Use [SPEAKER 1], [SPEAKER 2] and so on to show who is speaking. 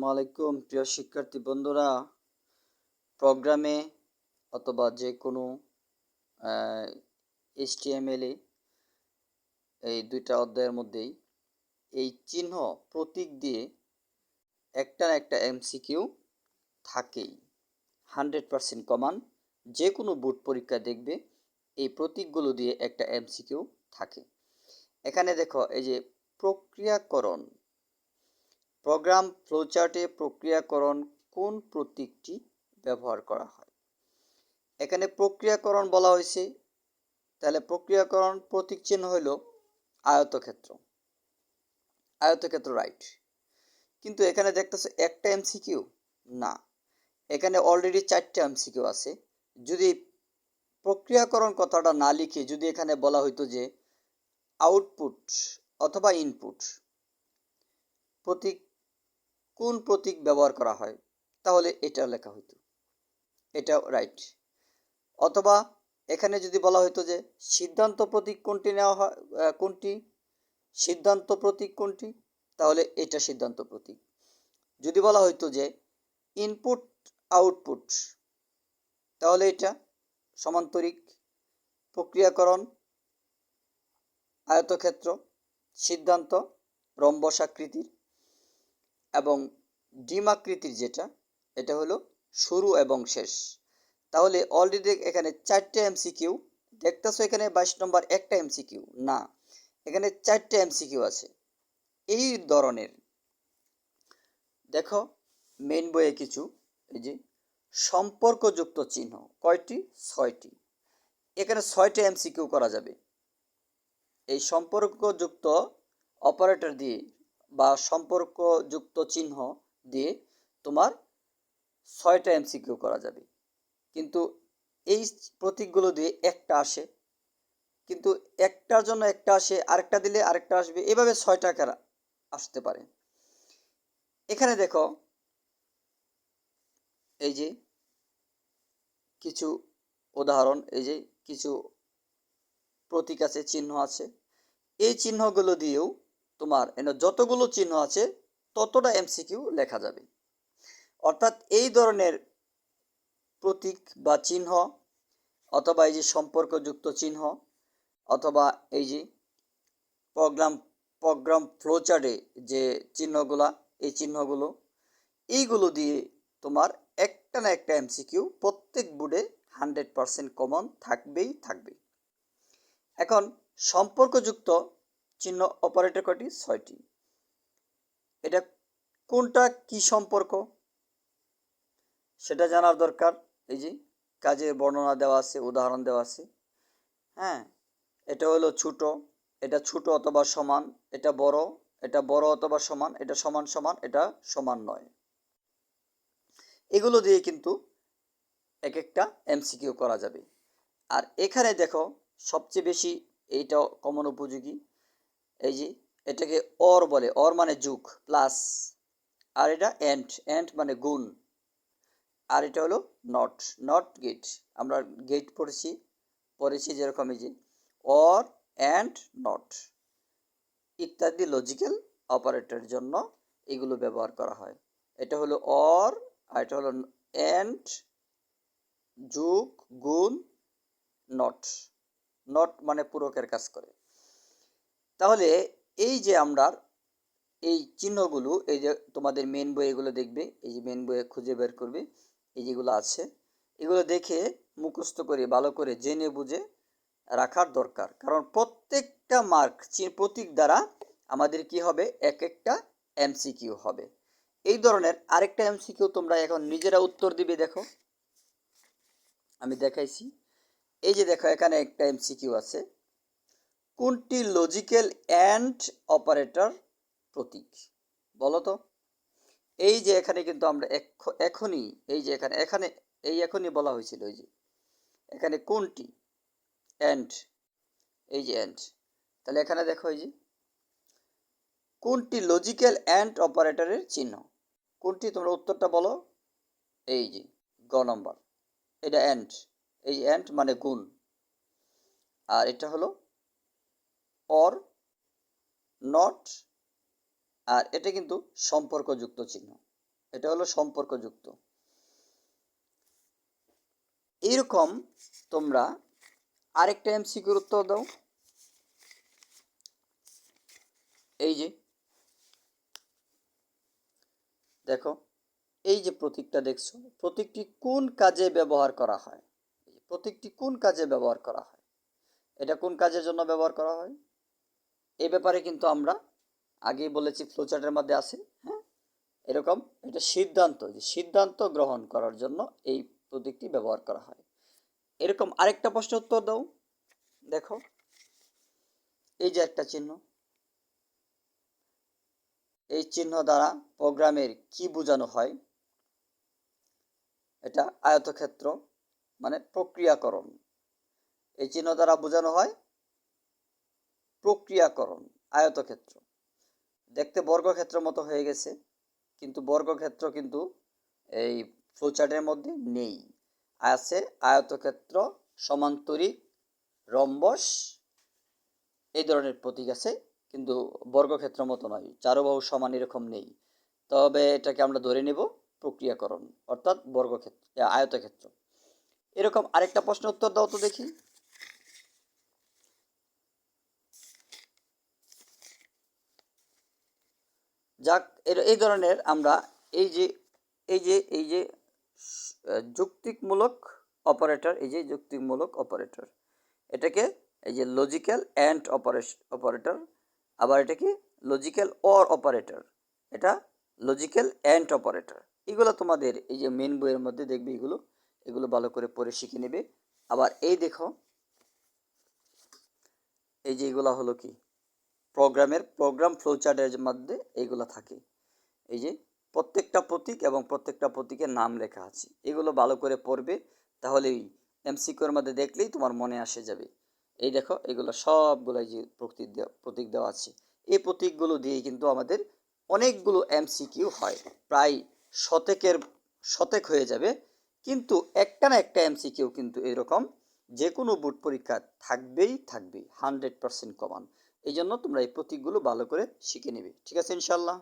[SPEAKER 1] আসসালামু আলাইকুম প্রিয় শিক্ষার্থী বন্ধুরা। প্রোগ্রামে অথবা যে কোনো এইচটিএমএলে এই দুইটা অধ্যায়ের মধ্যেই এই চিহ্ন প্রতীক দিয়ে একটা না একটা এমসিকিউ থাকেই। 100% কমন। যে কোনো বোর্ড পরীক্ষা দেখবে এই প্রতীকগুলো দিয়ে একটা এমসিকিউ থাকে। এখানে দেখো, এই যে প্রক্রিয়াকরণ, প্রোগ্রাম ফ্লোচার্টে প্রক্রিয়াকরণ কোন প্রতীকটি ব্যবহার করা হয়? এখানে প্রক্রিয়াকরণ বলা হয়েছে, তাহলে প্রক্রিয়াকরণ প্রতীক চিহ্ন হইল আয়তক্ষেত্র। আয়তক্ষেত্র রাইট। কিন্তু এখানে দেখতেছো একটা এমসিকিউ না, এখানে অলরেডি 4টা এমসিকিউ আছে। যদি প্রক্রিয়াকরণ কথাটা না লিখে যদি এখানে বলা হইতো যে আউটপুট অথবা ইনপুট প্রতীক, কোন প্রতীক ব্যবহার করা হয়, তাহলে এটা লেখা হইতো, এটাও রাইট। অথবা এখানে যদি বলা হইতো যে সিদ্ধান্ত প্রতীক কোনটি নেওয়া হয়, কোনটি সিদ্ধান্ত প্রতীক কোনটি, তাহলে এটা সিদ্ধান্ত প্রতীক। যদি বলা হইতো যে ইনপুট আউটপুট, তাহলে এটা সমান্তরিক। প্রক্রিয়াকরণ আয়তক্ষেত্র, সিদ্ধান্ত রম্বসাকৃতির, এবং ডিমাকৃতির যেটা, এটা হলো শুরু এবং শেষ। তাহলে অলরেডি এখানে 4টে এমসিকিউ দেখতেছো। এখানে 22 নম্বর একটা এমসিকিউ না, এখানে 4টে এমসিকিউ আছে এই ধরনের। দেখো মেইন বইয়ে কিছু, এই যে সম্পর্কযুক্ত চিহ্ন কয়টি? 6টি। এখানে 6টে এমসিকিউ করা যাবে এই সম্পর্কযুক্ত অপারেটর দিয়ে বা সম্পর্কযুক্ত চিহ্ন দিয়ে। তোমার 6টা এমসিকিউ করা যাবে, কিন্তু এই প্রতীকগুলো দিয়ে একটা আসে, কিন্তু একটার জন্য একটা আসে, আরেকটা দিলে আরেকটা আসবে, এভাবে 6টা আসতে পারে। এখানে দেখো, এই যে কিছু উদাহরণ, এই যে কিছু প্রতীক আছে, চিহ্ন আছে। এই চিহ্নগুলো দিয়েও তোমার যতগুলো চিহ্ন আছে ততটা এমসিকিউ লেখা যাবে। অর্থাৎ এই ধরনের প্রতীক বা চিহ্ন, অথবা এই যে সম্পর্কযুক্ত চিহ্ন, অথবা এই যে প্রোগ্রাম ফ্লোচার্টে যে চিহ্নগুলা, এই চিহ্নগুলো, এইগুলো দিয়ে তোমার একটা না একটা এমসিকিউ প্রত্যেক বোর্ডে 100% কমন থাকবেই থাকবে। এখন সম্পর্কযুক্ত চিহ্ন অপারেটর কয়টি? 6টি। এটা কোনটা কি সম্পর্ক সেটা জানার দরকার। এই যে কাজের বর্ণনা দেওয়া আছে, উদাহরণ দেওয়া আছে। হ্যাঁ, এটা হলো ছোট, এটা ছোট অথবা সমান, এটা বড় অথবা সমান, এটা সমান সমান, এটা সমান নয়। এগুলো দিয়ে কিন্তু এক একটা এমসিকিউ করা যাবে। আর এখানে দেখো সবচেয়ে বেশি এইটা কমন উপযোগী, এই যে এটাকে অর বলে, অর মানে যোগ প্লাস, আর এটা এন্ড মানে গুণ, আর এটা হলো নট গেট। আমরা গেট পড়েছি যেরকম এই যে অর অ্যান্ড নট ইত্যাদি লজিক্যাল অপারেটরের জন্য এগুলো ব্যবহার করা হয়। এটা হলো অর, আর এটা হলো অ্যান্ড, যোগ, গুণ, নট মানে পূরকের কাজ করে। তাহলে এই যে আমরা এই চিহ্নগুলো, এই যে তোমাদের মেন বই এগুলো দেখবে, এই যে মেন বইয়ে খুঁজে বের করবে, এই যেগুলো আছে এগুলো দেখে মুখস্থ করে ভালো করে জেনে বুঝে রাখার দরকার। কারণ প্রত্যেকটা মার্ক প্রতীক দ্বারা আমাদের কি হবে, এক একটা এমসিকিউ হবে। এই ধরনের আরেকটা এমসিকিউ তোমরা এখন নিজেরা উত্তর দিবে। দেখো আমি দেখাইছি, এই যে দেখো এখানে একটা এমসিকিউ আছে, কোনটি লজিক্যাল অ্যান্ড অপারেটর প্রতীক বলো তো? এই যে এখানে কিন্তু আমরা এখনই, এই যে এখানে এই এখনই বলা হয়েছিল, এই যে এখানে কোনটি অ্যান্ড, এই যে অ্যান্ড, তাহলে এখানে দেখো এই যে কোনটি লজিক্যাল অ্যান্ড অপারেটরের চিহ্ন, কোনটি? তোমরা উত্তরটা বলো। এই যে গ নম্বর, এটা অ্যান্ড, এই অ্যান্ড মানে গুণ, আর এটা হলো অর, নট, আর এটা কিন্তু সম্পর্কযুক্ত চিহ্ন। এটা হলো সম্পর্কযুক্ত। এইরকম তোমরা আরেকটা এমসিকিউর উত্তর দাও। এই যে দেখো, এই যে প্রতীকটা দেখছো, প্রতীকটি কোন কাজে ব্যবহার করা হয়? প্রতীকটি কোন কাজে ব্যবহার করা হয়? এটা কোন কাজের জন্য ব্যবহার করা হয়? এই ব্যাপারে কিন্তু আমরা আগেই বলেছি, ফ্লোচার্টের মধ্যে আছে। হ্যাঁ, এরকম এটা সিদ্ধান্ত, যে সিদ্ধান্ত গ্রহণ করার জন্য এই প্রতীকটি ব্যবহার করা হয়। এরকম আরেকটা প্রশ্নের উত্তর দাও। দেখো, এই যে একটা চিহ্ন, এই চিহ্ন দ্বারা প্রোগ্রামের কি বোঝানো হয়? এটা আয়তক্ষেত্র, মানে প্রক্রিয়াকরণ। এই চিহ্ন দ্বারা বোঝানো হয় প্রক্রিয়াকরণ, আয়তক্ষেত্র। দেখতে বর্গক্ষেত্র মতো হয়ে গেছে, কিন্তু বর্গক্ষেত্র কিন্তু এই ফ্লোচার্টের মধ্যে নেই। আছে আয়তক্ষেত্র, সমান্তরিক, রম্বস, এই ধরনের প্রতীক আছে, কিন্তু বর্গক্ষেত্র মতো নয়, চারবাহু সমান এরকম নেই। তবে এটাকে আমরা ধরে নেব প্রক্রিয়াকরণ, অর্থাৎ বর্গক্ষেত্র, আয়তক্ষেত্র। এরকম আরেকটা প্রশ্ন উত্তর দাও তো দেখি। যাক, এই ধরনের আমরা এই যে এই যে যুক্তিমূলক অপারেটর, এই যে যুক্তিমূলক অপারেটর, এটাকে এই যে লজিক্যাল অ্যান্ড অপারেটর, আবার এটাকে লজিক্যাল অর অপারেটর, এটা লজিক্যাল অ্যান্ড অপারেটর। এগুলো তোমাদের এই যে মেন বইয়ের মধ্যে দেখবে, এগুলো ভালো করে পড়ে শিখে নেবে। আবার এই দেখো, এই যে এগুলো হলো কি, প্রোগ্রাম ফ্লোচার্টের মধ্যে এইগুলো থাকে। এই যে প্রত্যেকটা প্রতীক এবং প্রত্যেকটা প্রতীকের নাম লেখা আছে, এগুলো ভালো করে পড়বে, তাহলে এমসিকিউর মধ্যে দেখলেই তোমার মনে আসে যাবে। এই দেখো, এগুলো সবগুলো যে প্রতীক দেওয়া আছে, এই প্রতীকগুলো দিয়ে কিন্তু আমাদের অনেকগুলো এমসিকিউ হয়, প্রায় শতেক হয়ে যাবে। কিন্তু একটা না একটা এমসিকিউ কিন্তু এরকম যে কোনো বোর্ড পরীক্ষা থাকবেই, 100% কমন। এই জন্য তোমরা এই প্রতীকগুলো ভালো করে শিখে নেবে। ঠিক আছে ইনশাল্লাহ।